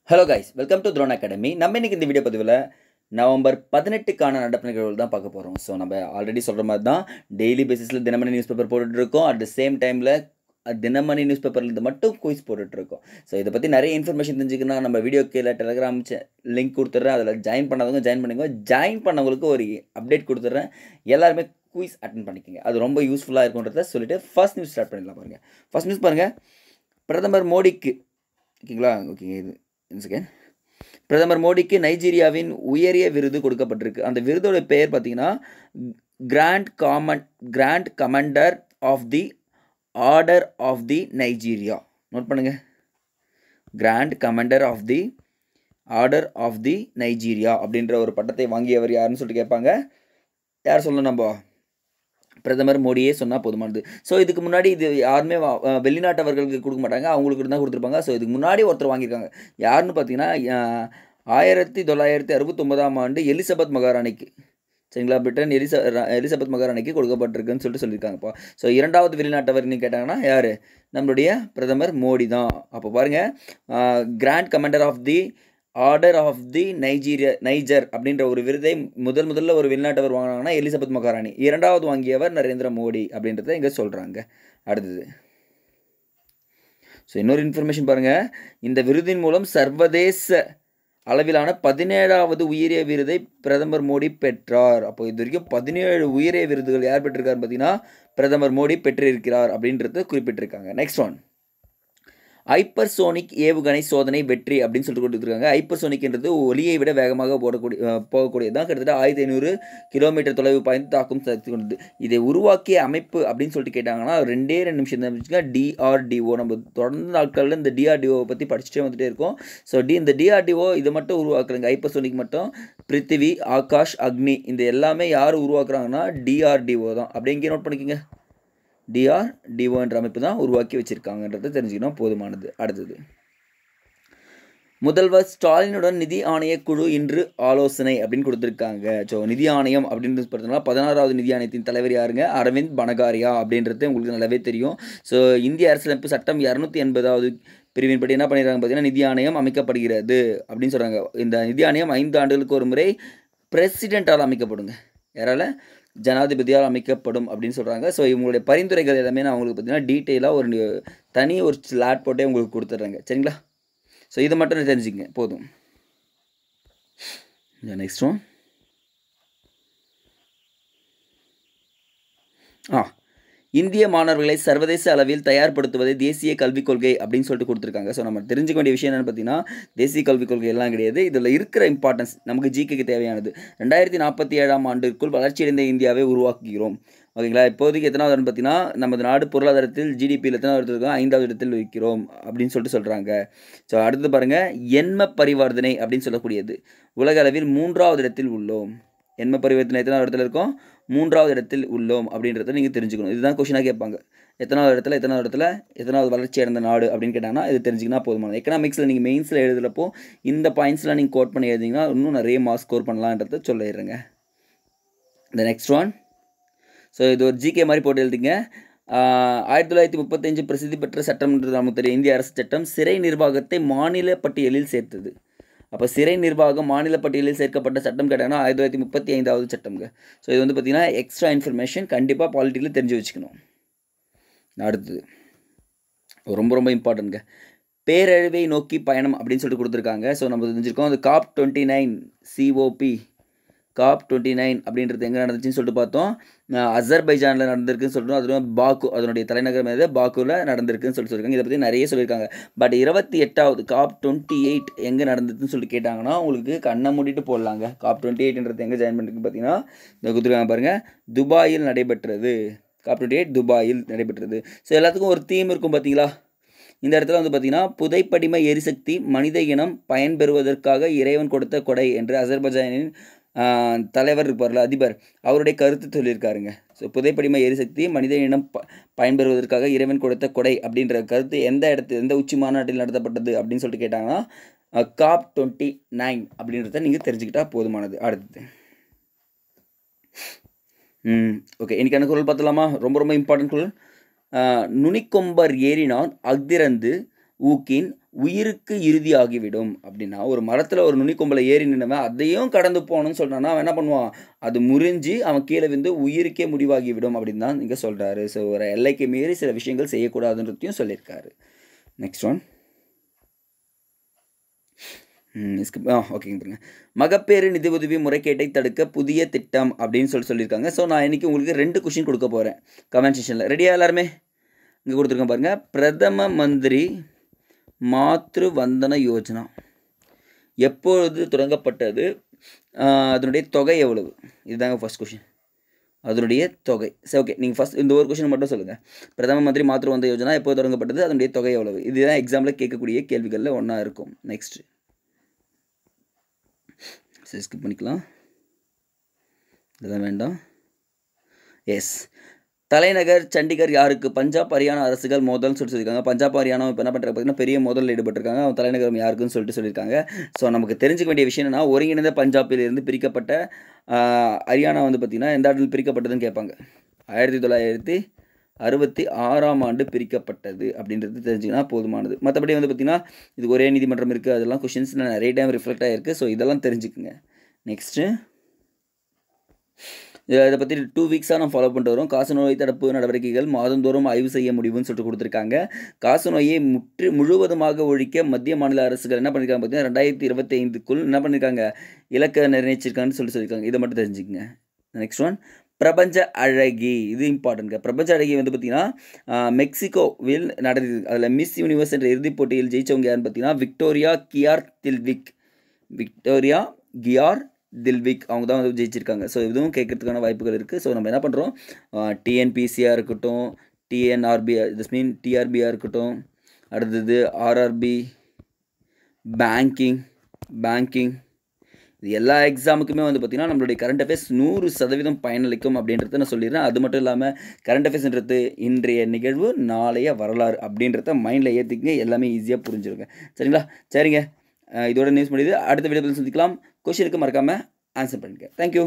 Hello guys, welcome to throne academy. நம்ம இன்னைக்கு இந்த வீடியோ பதிவில் நவம்பர் 18க்கான நடப்பு நிகழ்வுகள் தான் பார்க்க போகிறோம். ஸோ நம்ம ஆல்ரெடி சொல்கிற மாதிரி தான் டெய்லி பேசிஸில் தினமணி நியூஸ் பேப்பர் போட்டுட்ருக்கோம். அட் த சேம் டைமில் தினமணி நியூஸ் பேப்பர்லேருந்து மட்டும் குயிஸ் போட்டுட்ருக்கோம். ஸோ இதை பற்றி நிறைய இன்ஃபர்மேஷன் தெரிஞ்சுக்கணும். நம்ம வீடியோ கீழே டெலிகிராம் லிங்க் கொடுத்துட்றேன். அதில் ஜாயின் பண்ணாதவங்க ஜாயின் பண்ணிக்கோ. ஜாயின் பண்ணவங்களுக்கு ஒரு அப்டேட் கொடுத்துட்றேன். எல்லாருமே குயிஸ் அட்டன் பண்ணிக்கோங்க. அது ரொம்ப யூஸ்ஃபுல்லாக இருக்குன்றத சொல்லிட்டு ஃபர்ஸ்ட் நியூஸ் ஸ்டார்ட் பண்ணிடலாம். பாருங்கள், ஃபர்ஸ்ட் நியூஸ் பாருங்கள். பிரதமர் மோடிக்கு, ஓகேங்களா, ஓகே, இது செகண்ட். பிரதமர் மோடிக்கு நைஜீரியாவின் உயரிய விருது கொடுக்கப்பட்டிருக்கு. அந்த விருதோட பெயர் பார்த்தீங்கன்னா grand commander of the order of the Nigeria. Note பண்ணுங்க, grand commander of the order of the Nigeria அப்படின்ற ஒரு பட்டத்தை வாங்கியவர் யாருன்னு சொல்லிட்டு கேட்பாங்க. யார் சொல்லணும்? நம்ம பிரதமர் மோடியே சொன்னால் போதுமானது. ஸோ இதுக்கு முன்னாடி இது யாருமே வெளிநாட்டவர்களுக்கு கொடுக்க மாட்டாங்க, அவங்களுக்கு தான் கொடுத்துருப்பாங்க. ஸோ இதுக்கு முன்னாடி ஒருத்தர் வாங்கியிருக்காங்க. யாருன்னு பார்த்தீங்கன்னா 1969ஆம் ஆண்டு எலிசபெத் மகாராணிக்கு, சரிங்களா, பிரிட்டன் எலிசபெத் மகாராணிக்கு கொடுக்கப்பட்டிருக்குன்னு சொல்லிட்டு சொல்லியிருக்காங்கப்பா. ஸோ இரண்டாவது வெளிநாட்டவர்னு கேட்டாங்கன்னா யார்? நம்மளுடைய பிரதமர் மோடி தான். அப்போ பாருங்கள், grand commander of the order of the Niger அப்படின்ற ஒரு விருதை முதல்ல ஒரு வெளிநாட்டவர் வாங்கினாங்கன்னா எலிசபெத் மகாராணி. இரண்டாவது வாங்கியவர் நரேந்திர மோடி அப்படின்றத இங்கே சொல்கிறாங்க. அடுத்தது, ஸோ இன்னொரு இன்ஃபர்மேஷன் பாருங்கள். இந்த விருதின் மூலம் சர்வதேச அளவிலான 17வது உயரிய விருதை பிரதமர் மோடி பெற்றார். அப்போ இது வரைக்கும் 17 உயரிய விருதுகள் யார் பெற்றிருக்காருன்னு பார்த்தீங்கன்னா பிரதமர் மோடி பெற்றிருக்கிறார் அப்படின்றத குறிப்பிட்டிருக்காங்க. நெக்ஸ்ட் ஒன், ஹைப்பர்சோனிக் ஏவுகணை சோதனை வெற்றி அப்படின்னு சொல்லிட்டு கொடுத்துருக்காங்க. ஹைப்பர்சோனிக்ன்றது ஒலியை விட வேகமாக போகக்கூடியதான். கிட்டத்தட்ட 1500 கிலோமீட்டர் தொலைவு பாய்ந்து தாக்கும் சக்தி கொண்டது. இதை உருவாக்கிய அமைப்பு அப்படின்னு சொல்லிட்டு கேட்டாங்கன்னா 2 நிமிஷம் தான் வச்சுக்கோங்க. டிஆர்டிஓ. நம்ம தொடர்ந்து நாட்களில் இந்த டிஆர்டிஓவை பற்றி படிச்சுட்டே வந்துட்டே இருக்கோம். ஸோ இந்த டிஆர்டிஓ இதை மட்டும் உருவாக்குறாங்க. ஹைப்பர்சோனிக் மட்டும் பிருத்திவி, ஆகாஷ், அக்னி இந்த எல்லாமே யார் உருவாக்குறாங்கன்னா டிஆர்டிஓ தான். அப்படி எங்கேயும் நோட் பண்ணிக்கோங்க. டிஆர்டிஓ என்ற அமைப்பு தான் உருவாக்கி வச்சிருக்காங்கன்றதை தெரிஞ்சுக்கணும், போதுமானது. அடுத்தது, முதல்வர் ஸ்டாலினுடன் நிதி ஆணைய குழு இன்று ஆலோசனை அப்படின்னு கொடுத்துருக்காங்க. ஸோ நிதி ஆணையம் அப்படின்றது பார்த்தீங்கன்னா 16வது நிதி ஆணையத்தின் தலைவர் யாருங்க? அரவிந்த் பனகாரியா அப்படின்றது உங்களுக்கு நல்லாவே தெரியும். ஸோ இந்திய அரசியலமைப்பு சட்டம் 280வது பிரிவின்படி என்ன பண்ணிடுறாங்க பார்த்தீங்கன்னா நிதி ஆணையம் அமைக்கப்படுகிறது அப்படின்னு சொல்கிறாங்க. இந்த நிதி ஆணையம் 5 ஆண்டுகளுக்கு ஒரு முறை பிரசிடென்ட்டால் அமைக்கப்படுங்க. யாரால? ஜனாதிபதியால் அமைக்கப்படும் அப்படின்னு சொல்கிறாங்க. ஸோ இவங்களுடைய பரிந்துரைகள் எல்லாமே நான் உங்களுக்கு பார்த்தீங்கன்னா டீட்டெயிலாக ஒரு ஸ்லாட் போட்டே உங்களுக்கு கொடுத்துட்றேங்க, சரிங்களா? ஸோ இதை மட்டும் தெரிஞ்சுங்க, போதும். நெக்ஸ்ட் ஒன், இந்திய மாணவர்களை சர்வதேச அளவில் தயார்படுத்துவதே தேசிய கல்விக் கொள்கை அப்படின்னு சொல்லிட்டு கொடுத்துருக்காங்க. ஸோ நம்ம தெரிஞ்சுக்க வேண்டிய விஷயம் என்னென்னு பார்த்தீங்கன்னா தேசிய கல்விக் கொள்கை எல்லாம் கிடையாது. இதில் இருக்கிற இம்பார்ட்டன்ஸ் நமக்கு ஜிகேக்கு தேவையானது. 2047ஆம் ஆண்டிற்குள் வளர்ச்சியடைந்த இந்தியாவை உருவாக்குகிறோம். ஓகேங்களா? இப்போதைக்கு எத்தனாவது இடம்னு பார்த்தீங்கன்னா நமது நாடு பொருளாதாரத்தில் ஜிடிபியில் எத்தனாவது இடத்துல இருக்கோம்? 5வது இடத்தில் வைக்கிறோம் அப்படின்னு சொல்லிட்டு சொல்கிறாங்க. ஸோ அடுத்து பாருங்கள், எண்ம பரிவர்த்தனை அப்படின்னு சொல்லக்கூடியது உலக அளவில் 3வது இடத்தில் உள்ளோம். எண்ம பரிவர்த்தனை எத்தனாவது இடத்துல இருக்கோம்? 3வது இடத்தில் உள்ளோம் அப்படின்றத நீங்கள் தெரிஞ்சுக்கணும். இதுதான் கொஷினாக கேட்பாங்க. எத்தனாவது வளர்ச்சி அடைந்த நாடு அப்படின்னு கேட்டாங்கன்னா இது தெரிஞ்சுக்கினா போதுமானது. எக்கனாமிக்ஸில் நீங்கள் மெயின்ஸில் எழுதுகிறப்போ இந்த பாயிண்ட்ஸ்லாம் நீங்கள் கோட் பண்ணி எழுதிங்கன்னா இன்னும் நிறைய மார்க்ஸ் ஸ்கோர் பண்ணலான்றத சொல்லிடுறேங்க. இந்த நெக்ஸ்ட் ஒன், ஸோ இது ஒரு ஜிகே மாதிரி போட்டு எழுதிங்க. 1935 பிரசித்தி பெற்ற சட்டம்ன்றது நமக்கு தெரியும். இந்திய அரசு சட்டம் சிறை நிர்வாகத்தை மாநில பட்டியலில் சேர்த்தது. அப்போ சிறை நிர்வாகம் மாநில பட்டியலில் சேர்க்கப்பட்ட சட்டம் கேட்டாங்கன்னா 1935வது சட்டம்ங்க. ஸோ இது வந்து பார்த்திங்கன்னா எக்ஸ்ட்ரா இன்ஃபர்மேஷன் கண்டிப்பாக பாலிட்டிக்கில் தெரிஞ்சு வச்சுக்கணும். அடுத்தது ரொம்ப ரொம்ப இம்பார்ட்டன்ட்ங்க, பேரழிவை நோக்கி பயணம் அப்படின்னு சொல்லிட்டு கொடுத்துருக்காங்க. ஸோ நம்ம தெரிஞ்சிருக்கோம் அது COP29 அப்படின்றது எங்கே நடந்துச்சுன்னு சொல்லிட்டு பார்த்தோம். அசர்பைஜானில் நடந்திருக்குன்னு சொல்லிட்டு, அதுவும் பாக்கு அதனுடைய தலைநகரம் எது? பாக்குவில் நடந்திருக்குன்னு சொல்லியிருக்காங்க. இதை பற்றி நிறைய சொல்லியிருக்காங்க. பட் 28வது COP28 எங்கே நடந்ததுன்னு சொல்லிட்டு கேட்டாங்கன்னா உங்களுக்கு கண்ணை மூடிட்டு போடலாங்க. COP28ன்றது எங்கே ஜாயின் பண்ணிருக்கு பார்த்தீங்கன்னா இந்த கொடுத்துருக்காங்க பாருங்கள், துபாயில் நடைபெற்றது. COP28 துபாயில் நடைபெற்றது. ஸோ எல்லாத்துக்கும் ஒரு தீம் இருக்கும் பார்த்தீங்களா? இந்த இடத்துல வந்து பார்த்தீங்கன்னா புதைப்படிம எரிசக்தி மனித இனம் பயன்பெறுவதற்காக இறைவன் கொடுத்த கொடை என்று அசர்பைஜானின் தலைவர் இருப்பார்ல, அதிபர், அவருடைய கருத்து சொல்லியிருக்காருங்க. ஸோ புதைப்படிம எரிசக்தி மனித இனம் பயன்பெறுவதற்காக இறைவன் கொடுத்த கொடை அப்படின்ற கருத்து எந்த உச்சி மாநாட்டில் நடத்தப்பட்டது அப்படின்னு சொல்லிட்டு கேட்டாங்கன்னா COP29 அப்படின்றத நீங்கள் தெரிஞ்சுக்கிட்டா போதுமானது. அடுத்தது, ஓகே, இன்றைக்கான குரல் பார்த்தலாமா? ரொம்ப ரொம்ப இம்பார்ட்டன்ட் குரல். நுனிக்கொம்பர் ஏறினான் அஃதிறந்து ஊக்கின் உயிருக்கு இறுதியாகிவிடும். அப்படின்னா ஒரு மரத்தில் ஒரு நுனிக்கொம்பில் ஏறி நின்றவன் அதையும் கடந்து போகணும்னு சொல்கிறான்னா அவன் என்ன பண்ணுவான், அது முறிஞ்சு அவன் கீழே வந்து உயிருக்கே முடிவாகிவிடும் அப்படின்னு தான் இங்கே சொல்கிறாரு. ஸோ ஒரு எல்லைக்கு மீறி சில விஷயங்கள் செய்யக்கூடாதுன்றதையும் சொல்லியிருக்காரு. நெக்ஸ்ட் ஒன் ஓகேங்க பாருங்க. மகப்பேறு நிதி உதவி முறைகேட்டை தடுக்க புதிய திட்டம் அப்படின்னு சொல்லியிருக்காங்க. ஸோ நான் இன்றைக்கி உங்களுக்கு 2 கொஷின் கொடுக்க போகிறேன் கமெண்ட் செக்ஷனில். ரெடியாக எல்லாருமே? இங்கே கொடுத்துருக்கேன் பாருங்கள். பிரதம மந்திரி மாத்ரு வந்தன யோஜனா எப்பொழுது தொடங்கப்பட்டது, அதனுடைய தொகை எவ்வளவு? இதுதாங்க ஃபர்ஸ்ட் கொஷின், அதனுடைய தொகை. சரி, ஓகே, நீங்கள் ஃபஸ்ட் இந்த ஒரு கொஷின் மட்டும் சொல்லுங்கள். பிரதம மந்திரி மாத்ரு வந்தன யோஜனா எப்போது தொடங்கப்பட்டது, அதனுடைய தொகை எவ்வளவு? இதுதான் எக்ஸாம்பிள் கேட்கக்கூடிய கேள்விகளில் ஒன்றா இருக்கும். நெக்ஸ்ட் ஸ்கிப் பண்ணிக்கலாம், இதெல்லாம் வேண்டாம். எஸ், தலைநகர் சண்டிகர் யாருக்கு? பஞ்சாப் ஹரியானா அரசுகள் மோதல்னு சொல்லியிருக்காங்க. பஞ்சாப் ஹரியானா இப்போ என்ன பண்ணுறாங்க பார்த்தீங்கன்னா பெரிய மோதலில் ஈடுபட்டிருக்காங்க. அவன் தலைநகரம் யாருக்குன்னு சொல்லியிருக்காங்க. ஸோ நமக்கு தெரிஞ்சுக்க வேண்டிய விஷயம் என்னன்னா, ஒருங்கிணைந்த பஞ்சாபிலிருந்து பிரிக்கப்பட்ட ஹரியானா வந்து பார்த்திங்கன்னா எந்த ஆண்டில் பிரிக்கப்பட்டதுன்னு கேட்பாங்க. 1966ஆம் ஆண்டு பிரிக்கப்பட்டது அப்படின்றது தெரிஞ்சுக்கினா போதுமானது. மற்றபடி வந்து பார்த்திங்கன்னா இது ஒரே நீதிமன்றம் இருக்குது, அதெல்லாம் கொஷின்ஸ் நிறைய டைம் ரிஃப்ளெக்ட் ஆகிருக்கு. ஸோ இதெல்லாம் தெரிஞ்சுக்குங்க. நெக்ஸ்ட்டு இதை பற்றி 2 வீக்ஸாக நான் ஃபாலோ பண்ணிட்டு வரோம். காசநோய் தடுப்பு நடவடிக்கைகள் மாதந்தோறும் ஆய்வு செய்ய முடியும்னு சொல்லிட்டு கொடுத்துருக்காங்க. காசநோயை முழுவதுமாக ஒழிக்க மத்திய மாநில அரசுகள் என்ன பண்ணியிருக்காங்க பார்த்தீங்கன்னா 2025க்குள் என்ன பண்ணியிருக்காங்க, இலக்கை நிர்ணயிச்சிருக்காங்கன்னு சொல்லியிருக்காங்க. இதை மட்டும் தெரிஞ்சுக்கங்க. நெக்ஸ்ட் ஒன் பிரபஞ்ச அழகி, இது இம்பார்ட்டன்ட்ங்க. பிரபஞ்ச அழகி வந்து பார்த்திங்கன்னா மெக்சிகோவில் நடந்தது. அதில் மிஸ் யூனிவர்ஸ் என்ற இறுதிப் போட்டியில் ஜெயித்தவங்க யாருன்னு பார்த்தீங்கன்னா விக்டோரியா கியார் தில்விக் அவங்க தான் வந்து ஜெயிச்சிருக்காங்க. ஸோ இதுவும் கேட்கறதுக்கான வாய்ப்புகள் இருக்குது. ஸோ நம்ம என்ன பண்ணுறோம், டிஎன்பிசியாக இருக்கட்டும், டிஎன்ஆர்பி திஸ் மீன் டிஆர்பியாக இருக்கட்டும், அடுத்தது ஆர்ஆர்பி, பேங்கிங் இது எல்லா எக்ஸாமுக்குமே வந்து பார்த்திங்கன்னா நம்மளுடைய கரண்ட் அஃபேர்ஸ் 100% பயனளிக்கும் அப்படின்றத நான் சொல்லிடுறேன். அது மட்டும் இல்லாமல் கரண்ட் அஃபேர்ஸ்ன்றது இன்றைய நிகழ்வு நாளைய வரலாறு அப்படின்றத மைண்டில் ஏற்றிக்கிங்க, எல்லாமே ஈஸியாக புரிஞ்சுருங்க. சரிங்களா? சரிங்க, இதோட நியூஸ் முடியுது. அடுத்த வீடியோவில் சந்திக்கலாம். கொஷினுக்கு மறக்காமல் ஆன்சர் பண்ணுங்கள். தேங்க்யூ.